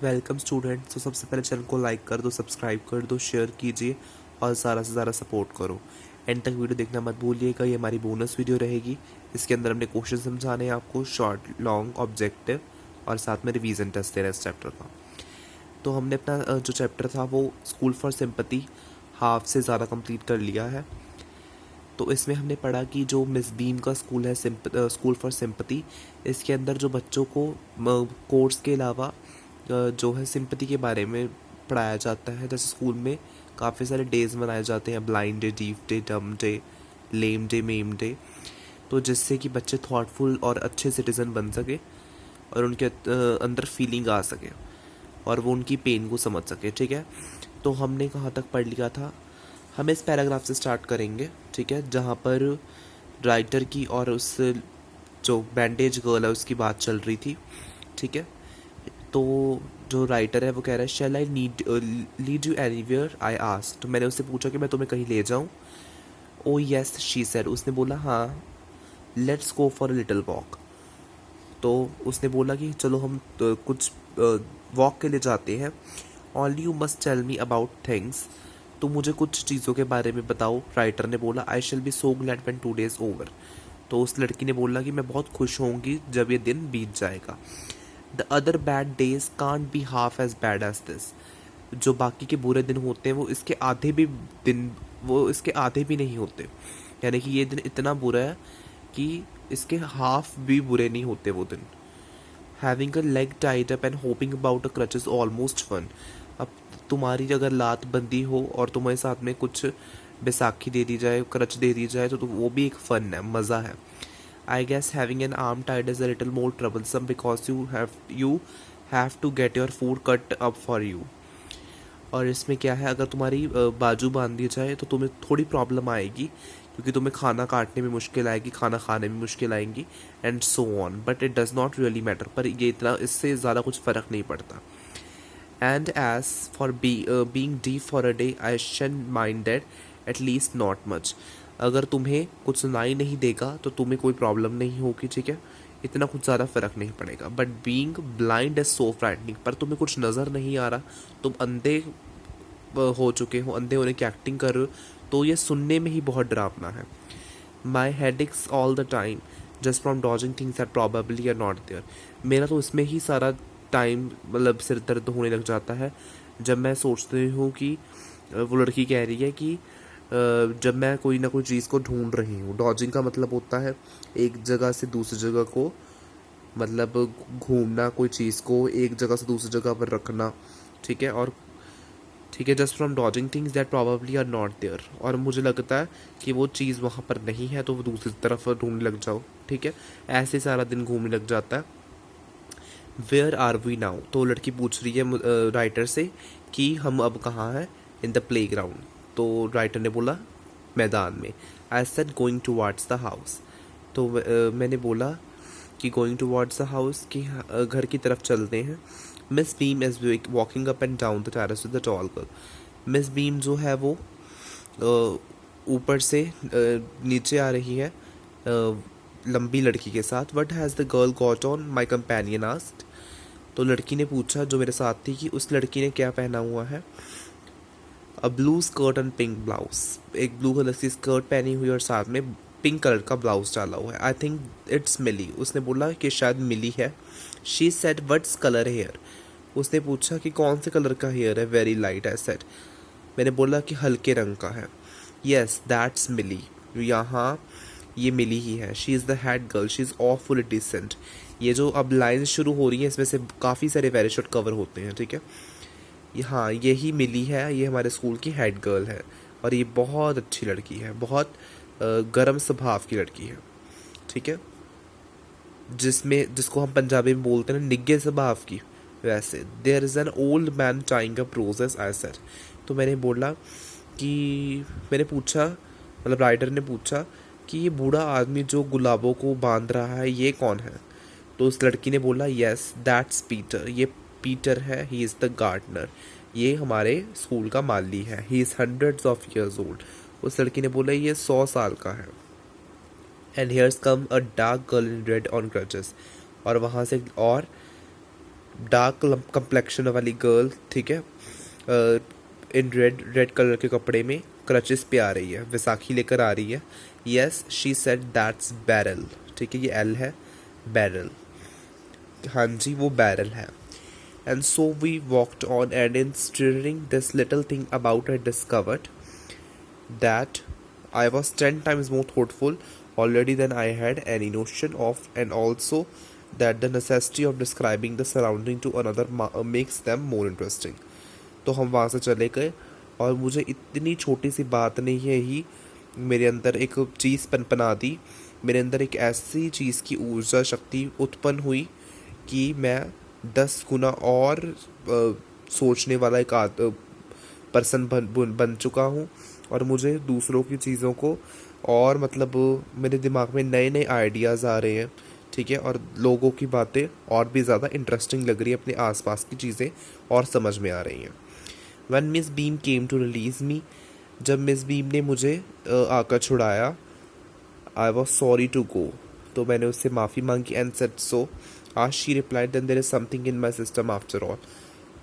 Welcome student. तो सबसे पहले चैनल को लाइक कर दो, सब्सक्राइब कर दो, शेयर कीजिए और ज़्यादा से ज़्यादा सपोर्ट करो। एंड तक वीडियो देखना मत भूलिएगा, ये हमारी बोनस वीडियो रहेगी। इसके अंदर हमने क्वेश्चन समझाने हैं आपको, शॉर्ट लॉन्ग ऑब्जेक्टिव और साथ में रिवीजन टेस्ट देना इस चैप्टर का। तो हमने अपना जो चैप्टर था वो स्कूल फॉर सिंपैथी हाफ से ज़्यादा कंप्लीट कर लिया है। तो इसमें हमने पढ़ा कि जो मिस बीम का स्कूल है स्कूल फॉर सिंपैथी, इसके अंदर जो बच्चों को कोर्स के अलावा जो है सिंपैथी के बारे में पढ़ाया जाता है। जैसे स्कूल में काफ़ी सारे डेज मनाए जाते हैं, blind day, deaf day, dumb day, lame day, ma'am day. तो जिससे कि बच्चे थॉटफुल और अच्छे सिटीज़न बन सके और उनके अंदर फीलिंग आ सके और वो उनकी पेन को समझ सके। ठीक है, तो हमने कहाँ तक पढ़ लिया था? हम इस पैराग्राफ से स्टार्ट करेंगे, ठीक है, जहाँ पर राइटर की और उस जो बैंडेज गर्ल है उसकी बात चल रही थी। ठीक है, तो जो राइटर है वो कह रहा है, shall I lead you anywhere, I asked. तो मैंने उससे पूछा कि मैं तुम्हें कहीं ले जाऊँ। ओ यस शी सेड, उसने बोला हाँ, let's go for a little walk. तो उसने बोला कि चलो हम कुछ वॉक के लिए जाते हैं। Only you must tell me about things, तो मुझे कुछ चीज़ों के बारे में बताओ। राइटर ने बोला, I shall be so glad when 2 days over. तो उस लड़की ने बोला कि मैं बहुत खुश होंगी जब ये दिन बीत जाएगा। The other bad days can't be half as bad as this, जो बाकी के बुरे दिन होते हैं वो इसके आधे भी नहीं होते। यानी कि ये दिन इतना बुरा है कि इसके हाफ भी बुरे नहीं होते वो दिन। Having a leg tied up and hopping about a crutch is almost fun. अब तुम्हारी अगर लात बंदी हो और तुम्हारे साथ में कुछ बैसाखी दे दी जाए, क्रच दे दी जाए, तो वो भी एक फन है, मज़ा है। I guess having an arm tied is a little more troublesome because you have to get your food cut up for you. और इसमें क्या है, अगर तुम्हारी बाजू बांध दी जाए तो तुम्हें थोड़ी प्रॉब्लम आएगी, क्योंकि तुम्हें खाना काटने में मुश्किल आएगी, खाना खाने में मुश्किल आएंगी, and so on. But it does not really matter, पर ये इतना, इससे ज़्यादा कुछ फ़र्क नहीं पड़ता। And as for being deep for a day, I shan't mind that at least not much. अगर तुम्हें कुछ सुनाई नहीं देगा तो तुम्हें कोई प्रॉब्लम नहीं होगी, ठीक है, इतना कुछ ज़्यादा फ़र्क नहीं पड़ेगा। But being blind is so frightening, पर तुम्हें कुछ नज़र नहीं आ रहा, तुम अंधे हो चुके हो, अंधे होने की एक्टिंग कर रहे हो, तो ये सुनने में ही बहुत डरावना है। My headaches all the time just from dodging things that probably are not there. मेरा तो इसमें ही सारा टाइम मतलब सिर दर्द होने लग जाता है जब मैं सोचती हूँ कि वो लड़की कह रही है कि जब मैं कोई ना कोई चीज़ को ढूंढ रही हूँ। डॉजिंग का मतलब होता है एक जगह से दूसरी जगह को, मतलब घूमना, कोई चीज़ को एक जगह से दूसरी जगह पर रखना। ठीक है, और ठीक है, just from dodging things that probably are not there, और मुझे लगता है कि वो चीज़ वहाँ पर नहीं है तो वो दूसरी तरफ ढूंढने लग जाओ। ठीक है, ऐसे सारा दिन घूमने लग जाता है। वेयर आर वी नाउ, तो लड़की पूछ रही है राइटर से कि हम अब कहाँ हैं। इन द प्ले ग्राउंड, तो राइटर ने बोला मैदान में। I said going towards the house, तो मैंने बोला कि गोइंग टुवार्ड्स द हाउस, कि घर की तरफ चलते हैं। Miss beam is walking up and down the terrace with the tall girl. Miss Beam जो है वो ऊपर से नीचे आ रही है लंबी लड़की के साथ। What has the girl got on, my companion asked. तो लड़की ने पूछा जो मेरे साथ थी कि उस लड़की ने क्या पहना हुआ है। A blue skirt and pink blouse, एक ब्लू कलर की स्कर्ट पहनी हुई और साथ में पिंक कलर का ब्लाउज डाला हुआ है। आई थिंक इट्स मिली, उसने बोला कि शायद मिली है। She said what's colour hair, उसने पूछा कि कौन से कलर का हेयर है। वेरी लाइट, आई सेड, मैंने बोला कि हल्के रंग का है। येस दैट्स मिली, यहाँ ये मिली ही है। She is the head girl, she is awfully decent. ये जो अब लाइन्स शुरू हो रही हैं इसमें से काफ़ी सारे वेरी शॉर्ट कवर होते हैं। ठीक है, हाँ यही मिली है, ये हमारे स्कूल की हेड गर्ल है और ये बहुत अच्छी लड़की है, बहुत गर्म स्वभाव की लड़की है। ठीक है, जिसको हम पंजाबी में बोलते हैं ना, निग्गे स्वभाव की, वैसे। There is an old man tying up roses, I said. तो मैंने बोला कि मैंने पूछा, मतलब राइटर ने पूछा कि ये बूढ़ा आदमी जो गुलाबों को बांध रहा है ये कौन है। तो उस लड़की ने बोला यस दैट्स पीटर, ये पीटर है, ही इज़ द गार्डनर, ये हमारे स्कूल का माली है। He is hundreds of years old, उस लड़की ने बोला ये 100 साल का है। And hairs come a dark girl in red on crutches, और वहाँ से और डार्क कंप्लेक्शन वाली गर्ल, ठीक है, इन रेड कलर के कपड़े में क्रचेस पे आ रही है, विसाखी लेकर आ रही है। Yes she said that's barrel, ठीक है, ये एल है, बैरल, हाँ जी वो बैरल है। And so we walked on and in steering this little thing about I discovered that I was 10 times more thoughtful already than I had any notion of, and also that the necessity of describing the surrounding to another makes them more interesting. तो हम वहाँ से चले गए और मुझे इतनी छोटी सी बात ने ही मेरे अंदर एक चीज़ पनपना दी, मेरे अंदर एक ऐसी चीज़ की ऊर्जा शक्ति उत्पन्न हुई कि मैं 10 गुना और सोचने वाला एक पर्सन बन चुका हूँ। और मुझे दूसरों की चीज़ों को और मतलब मेरे दिमाग में नए नए आइडियाज़ आ रहे हैं, ठीक है, और लोगों की बातें और भी ज़्यादा इंटरेस्टिंग लग रही है, अपने आसपास की चीज़ें और समझ में आ रही हैं। When Miss Beam came to release me, जब मिस बीम ने मुझे आकर छुड़ाया, I was sorry to go, तो मैंने उससे माफ़ी मांगी। एंड सेड सो, आज she replied then there is something in my system after all,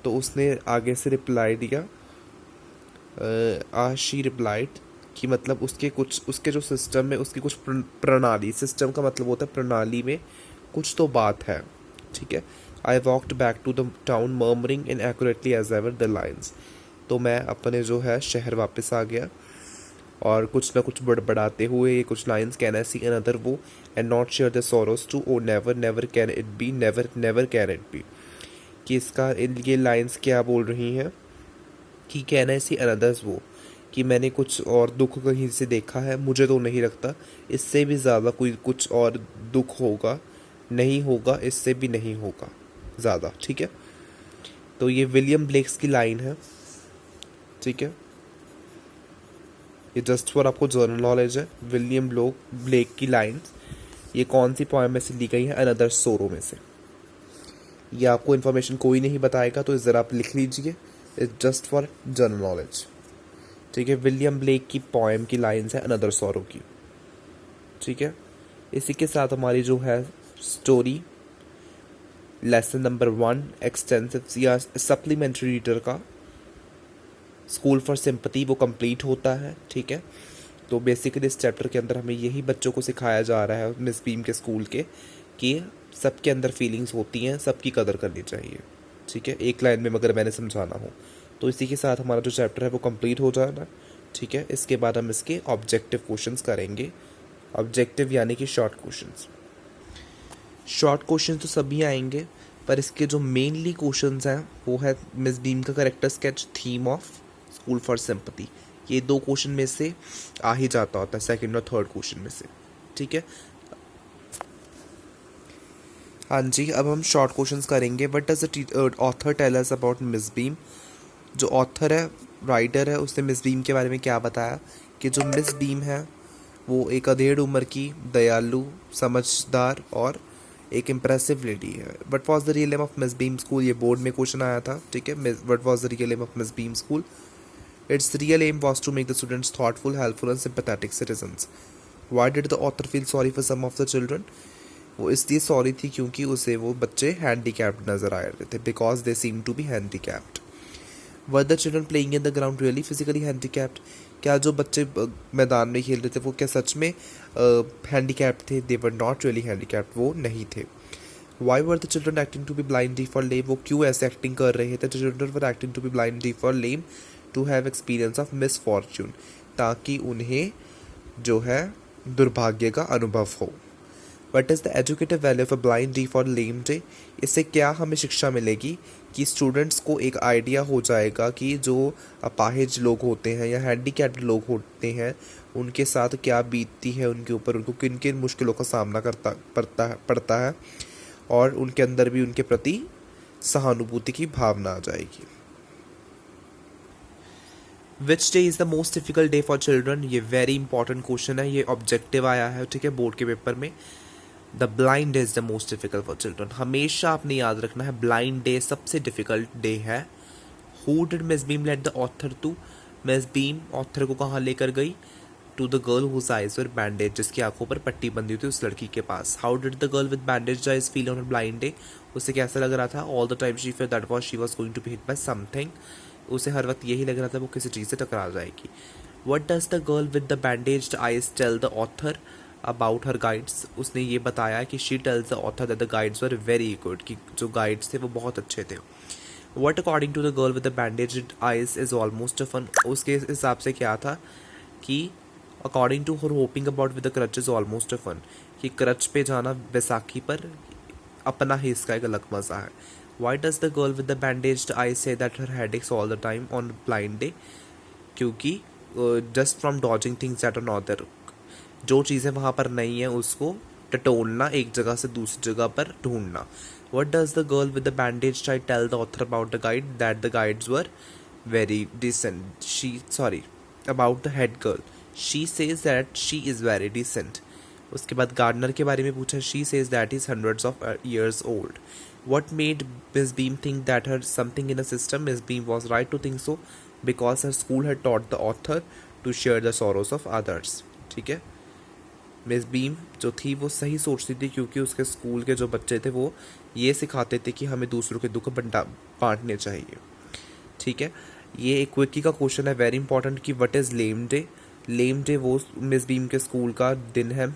तो उसने आगे से रिप्लाई दिया, आज शी रिप्लाइड कि मतलब उसके जो सिस्टम में उसकी कुछ प्रणाली, सिस्टम का मतलब होता है प्रणाली में कुछ तो बात है, ठीक है। I walked back to the town murmuring in accurately as ever the lines, तो मैं अपने जो है शहर वापस आ गया और कुछ ना कुछ बड़बड़ाते हुए कुछ lines, can I see another woe and not share the sorrow too, O never never can it be, never never can it be, कि इसका ये लाइन्स क्या बोल रही हैं कि कैन आई सी अनदर्स वो, कि मैंने कुछ और दुख कहीं से देखा है, मुझे तो नहीं लगता इससे भी ज़्यादा कोई कुछ और दुख होगा, नहीं होगा, इससे भी नहीं होगा ज़्यादा, ठीक है। तो ये विलियम ब्लेक्स की लाइन है, ठीक है, ये जस्ट फॉर आपको जर्नल नॉलेज है। विलियम ब्लेक की लाइन ये कौन सी पोएम में से ली गई है, अनदर सोरो में से। ये आपको इन्फॉर्मेशन कोई नहीं बताएगा, तो ज़रा आप लिख लीजिए, it's just for general knowledge, ठीक है। विलियम ब्लेक की पोएम की लाइन्स है अनदर सॉरो की, ठीक है। इसी के साथ हमारी जो है स्टोरी लेसन नंबर 1 एक्सटेंसिव या सप्लीमेंट्री रीडर का स्कूल फॉर सिंपैथी वो कंप्लीट होता है, ठीक है। तो बेसिकली इस चैप्टर के अंदर हमें यही बच्चों को सिखाया जा रहा है मिस बीम के स्कूल के, कि सबके अंदर फीलिंग्स होती हैं, सबकी कदर करनी चाहिए, ठीक है, एक लाइन में अगर मैंने समझाना हो। तो इसी के साथ हमारा जो चैप्टर है वो कंप्लीट हो जाना, ठीक है। इसके बाद हम इसके ऑब्जेक्टिव क्वेश्चंस करेंगे। ऑब्जेक्टिव यानी कि शॉर्ट क्वेश्चंस। शॉर्ट क्वेश्चन तो सभी आएंगे, पर इसके जो मेनली क्वेश्चंस हैं वो है मिस बीम का character sketch, theme of school for sympathy. ये 2 क्वेश्चन में से आ ही जाता होता है, सेकंड और थर्ड क्वेश्चन में से, ठीक है। हाँ जी, अब हम शॉर्ट क्वेश्चंस करेंगे। What does the author tell us about Miss Beam. जो ऑथर है, राइटर है, उसने मिस बीम के बारे में क्या बताया कि जो मिस बीम है वो एक अधेड़ उम्र की दयालु, समझदार और एक इम्प्रेसिव लेडी है। What was the real aim of Miss Beam school, ये बोर्ड में क्वेश्चन आया था, ठीक है। What was the real aim of Miss Beam school. Its real aim was to make the students thoughtful, helpful and sympathetic citizens. Why did the author feel sorry for some of the children. वो इसलिए sorry थी क्योंकि उसे वो बच्चे handicapped नजर आ रहे थे, because they seem to be handicapped. Were the children playing in the ground really physically handicapped. क्या जो बच्चे मैदान में खेल रहे थे वो क्या सच में हैंडीकैप्ड थे। They were not really handicapped, वो नहीं थे। Why were the children acting to be blind, deaf और लेम। वो क्यों ऐसे एक्टिंग कर रहे थे। The children were acting to be blind, deaf और lame to have experience of misfortune, ताकि उन्हें जो है दुर्भाग्य का अनुभव हो। What is the educative value of a blind, deaf और लेम डे। इससे क्या हमें शिक्षा मिलेगी कि स्टूडेंट्स को एक आइडिया हो जाएगा कि जो अपाहिज लोग होते हैं या हैंडीकैप्ड लोग होते हैं उनके साथ क्या बीतती है, उनके ऊपर उनको किन किन मुश्किलों का सामना पड़ता है और उनके अंदर भी उनके प्रति सहानुभूति की भावना आ जाएगी। Which day is the most difficult day for children. ये वेरी इंपॉर्टेंट क्वेश्चन है, ये ऑब्जेक्टिव आया है, ठीक है, बोर्ड के पेपर में। The blind day is the most difficult for children. हमेशा आपने याद रखना है ब्लाइंड डे सबसे डिफिकल्ट डे है। Who did Miss Beam let the author to. Miss Beam author को कहाँ लेकर गई, to the girl whose eyes were bandage, जिसकी आंखों पर पट्टी बंधी हुई थी उस लड़की के पास। How did the girl with bandage eyes feel on a blind day. उसे कैसा लग रहा था? All the time she felt that she was going to be hit by something. उसे हर वक्त यही लग रहा था वो किसी चीज़ से टकरा जाएगी। What does the girl with the bandaged eyes tell the author about her guides? उसने ये बताया कि she tells the author that the guides were very good, कि जो गाइड्स थे वो बहुत अच्छे थे। What according to the girl with the bandaged eyes is almost fun? उसके हिसाब से क्या था कि according to her hopping about with the crutch is almost fun, कि क्रच पे जाना बैसाखी पर अपना ही इसका एक अलग मज़ा है। Why does the girl with the bandaged eye say that her headaches all the time on blind day? क्योंकि just from dodging things that are not there, जो चीज़ें वहाँ पर नहीं है उसको टटोलना, एक जगह से दूसरी जगह पर ढूंढना। What does the girl with the bandage I tell the author about the guide that the guides were very decent? She sorry about the head girl, she says that she is very decent. उसके बाद gardener के बारे में पूछा, she says that is hundreds of years old. What made Miss Beam think that her something in a system? Miss Beam was right to think so because her school had taught the author to share the sorrows of others. ठीक है, miss Beam जो थी वो सही सोचती थी क्योंकि उसके स्कूल के जो बच्चे थे वो ये सिखाते थे कि हमें दूसरों के दुख बांटने चाहिए। ठीक है, ये एक क्विकी का क्वेश्चन है वेरी इंपॉर्टेंट कि what is lame day? Lame day वो मिस बीम के स्कूल का दिन है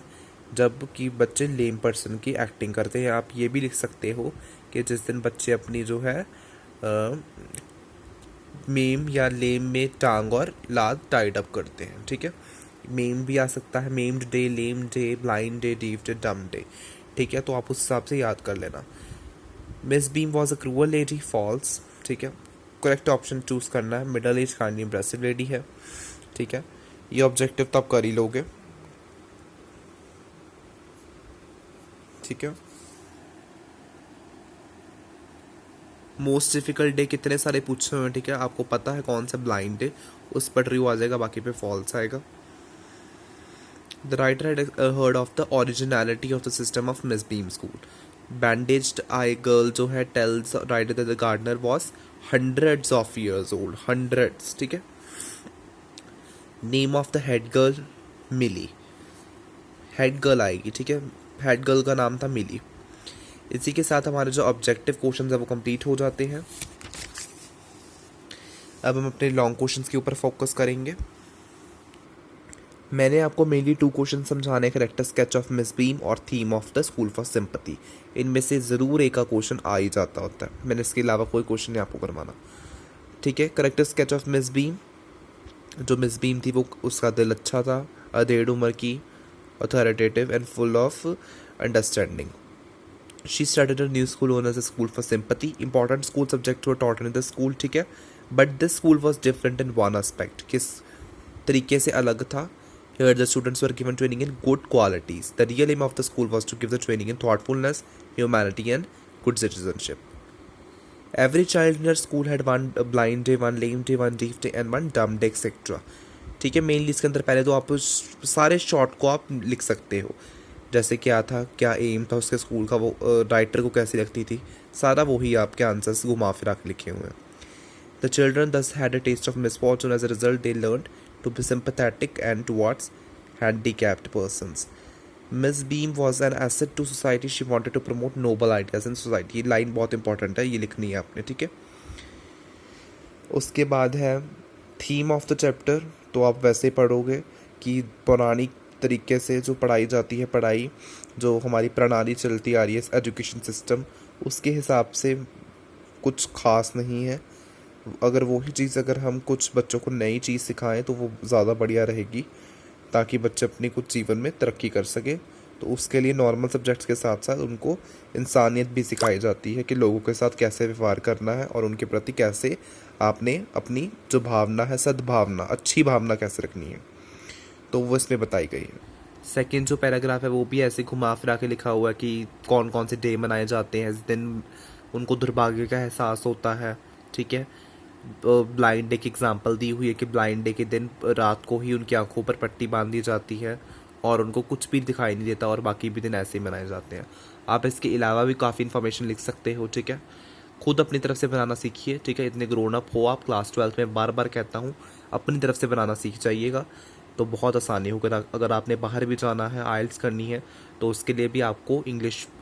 जब कि बच्चे लेम पर्सन की एक्टिंग करते हैं। आप ये भी लिख सकते हो कि जिस दिन बच्चे अपनी जो है मेम या लेम में टांग और लात टाइड अप करते हैं। ठीक है, मेम भी आ सकता है, maimed day, lame day, blind day, deaf day, dumb day. ठीक है, तो आप उस हिसाब से याद कर लेना। Miss Beam was a cruel lady, false. ठीक है, करेक्ट ऑप्शन चूज करना है। Middle age kindly impressive lady है। ठीक है, ये ऑब्जेक्टिव तो आप कर ही लोगे। ठीक है, मोस्ट डिफिकल्ट डे कितने सारे पूछे हुए हैं। ठीक है, आपको पता है कौन सा ब्लाइंड डे, उस पर ट्रू आ जाएगा, बाकी पे फॉल्स आएगा। The writer had heard of the originality of the system of Miss Beam school. Bandaged eye girl जो है tells writer that the gardener was hundreds of years old, hundreds। ठीक है, name of the head girl Millie, head girl आएगी। ठीक है, head girl का नाम था मिली। इसी के साथ हमारे जो ऑब्जेक्टिव क्वेश्चंस है वो कंप्लीट हो जाते हैं। अब हम अपने लॉन्ग क्वेश्चंस के ऊपर फोकस करेंगे। मैंने आपको मेनली 2 क्वेश्चन समझाने, character sketch of Miss Beam और theme of the school for sympathy. इनमें से ज़रूर एक का क्वेश्चन आ ही जाता होता है, मैंने इसके अलावा कोई क्वेश्चन नहीं आपको करवाना। ठीक है, character sketch of Miss Beam, जो मिस बीम थी वो उसका दिल अच्छा था, अधेड़ उम्र की, authoritative and full of understanding. She started a new school own as a school for sympathy. Important school subject were taught in the school. ठीक है, but this school was different in one aspect, किस तरीके से अलग था? Here the students were given training in good qualities. The real aim of the school was to give the training in thoughtfulness, humanity and good citizenship. Every child in her school had one blind day, one lame day, one deaf day and one dumb day, etc. ठीक है, mainly इसके अंदर पहले तो आप उस सारे short को आप लिख सकते हो, जैसे क्या था, क्या एम था उसके स्कूल का, वो राइटर को कैसी लगती थी, सारा वही आपके आंसर्स घुमा फिरा के लिखे हुए हैं। The children thus had a taste of misfortune. As a result, they learned to be sympathetic and towards handicapped persons. Miss Beam was an asset to society. She wanted to promote noble ideas in society. ये line बहुत important है, ये लिखनी है आपने। ठीक है, उसके बाद है थीम ऑफ द चैप्टर। तो आप वैसे पढ़ोगे कि पुरानी तरीके से जो पढ़ाई जाती है, पढ़ाई जो हमारी प्रणाली चलती आ रही है एजुकेशन सिस्टम, उसके हिसाब से कुछ खास नहीं है। अगर वही चीज़ अगर हम कुछ बच्चों को नई चीज़ सिखाएं तो वो ज़्यादा बढ़िया रहेगी, ताकि बच्चे अपनी कुछ जीवन में तरक्की कर सके। तो उसके लिए नॉर्मल सब्जेक्ट्स के साथ साथ उनको इंसानियत भी सिखाई जाती है कि लोगों के साथ कैसे व्यवहार करना है और उनके प्रति कैसे आपने अपनी जो भावना है, सद्भावना, अच्छी भावना कैसे रखनी है, तो वो इसमें बताई गई है। सेकंड जो पैराग्राफ है वो भी ऐसे घुमा फिरा के लिखा हुआ है कि कौन कौन से डे मनाए जाते हैं, इस दिन उनको दुर्भाग्य का एहसास होता है। ठीक है, ब्लाइंड डे की एग्जांपल दी हुई है कि ब्लाइंड डे के दिन रात को ही उनकी आंखों पर पट्टी बांधी जाती है और उनको कुछ भी दिखाई नहीं देता, और बाकी भी दिन ऐसे ही मनाए जाते हैं। आप इसके अलावा भी काफ़ी इन्फॉर्मेशन लिख सकते हो। ठीक है, खुद अपनी तरफ से बनाना सीखिए। ठीक है, इतने ग्रोन अप हो आप, क्लास 12 में बार बार कहता हूँ अपनी तरफ से बनाना सीख जाइएगा, तो बहुत आसानी होगा। अगर आपने बाहर भी जाना है, आइल्स करनी है, तो उसके लिए भी आपको इंग्लिश